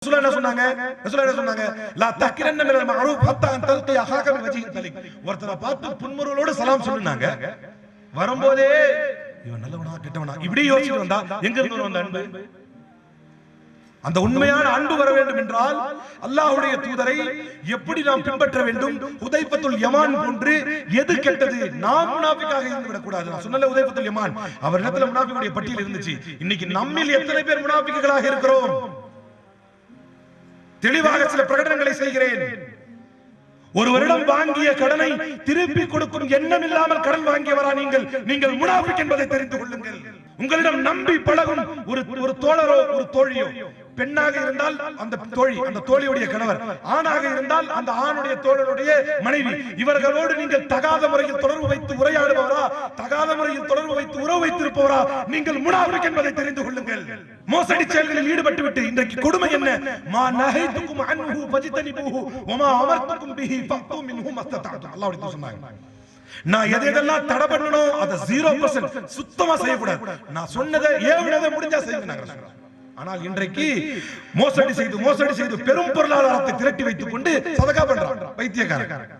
ரசூலுல்லாஹ் என்ன சொன்னாங்க? ரசூலுல்லாஹ் என்ன சொன்னாங்க? லா தக்கிரன்ன மினல் மஅரூஃப் ஹத்தா அன் தல்கி அஹாக மின் வஜ்ஹின் தலிக். ஒருத்தரை பார்த்து புன்முறுவலோட சலாம் சொல்லுனாங்க. வரும்போதே இவன் நல்லவனா கெட்டவனா இப்படி யோசிச்சு வந்தா எங்க இருந்து வந்த அன்பு? அந்த உண்மையான அன்பு வர வேண்டும் என்றால் அல்லாஹ்வுடைய தூதரை எப்படி நாம் பின்பற்ற வேண்டும்? ஹுதைஃபத்துல் யமான் போன்று எது கெட்டது? நாம் முனாஃபிக்காக இருந்து விடக் கூடாது. நான் சொன்னல ஹுதைஃபத்துல் யமான் அவரிடத்துல முனாஃபிக்குடைய பட்டியல் இருந்துச்சு. இன்னைக்கு நம்மில் எத்தனை பேர் முனாஃபிக்குகளாக இருக்கிறோம்? தெளிவாக சில பிரகடனங்களை செய்கிறேன். ஒருவரிடம் வாங்கிய கடனை திருப்பி கொடுக்கும் எண்ணம் இல்லாமல் கடன் வாங்கியவரா நீங்கள் முனாஃபிக் என்பதை தெரிந்து கொள்ளுங்கள். உங்களிடம் நம்பி பழகும் ஒரு தோழரோ ஒரு தோழியோ, பெண்ணாக இருந்தால் அந்த தோழி அந்த தோழியுடைய கணவர், ஆணாக இருந்தால் அந்த ஆணுடைய தோழருடைய மனைவி, இவர்களோடு நீங்கள் தகாத முறையில் தொடர்பு வைத்து உரையாடுபவரா, தகாத முறையில் தொடர்பு வைத்து உறவு வைத்திருப்பவரா, நீங்கள் முனாஃபிக் என்பதை தெரிந்து கொள்ளுங்கள். மோசடி செயல்களில் ஈடுபட்டு விட்டு இன்றைக்கு கொடுமை என்ன? மா நஹைதுக்கும் அன்ஹு ஃபஜ்தனிபூஹு வமா அமர்துக்கும் பிஹி ஃபக்து மின்ஹு மஸ்ததஅதும். அல்லாஹ் சொன்னாங்க. நான் எதெல்லாம் தடை பண்ணணும் அதை 0% சுத்தமா செய்யக்கூடாது. நான் சொன்னதை ஏவுனதை முடிஞ்சா செய்யுங்க. ஆனால் இன்றைக்கு மோசடி செய்து பெரும் பொருளாதாரத்தை திரட்டி வைத்துக் கொண்டு சதகா பண்றான் பைத்தியக்காரன்.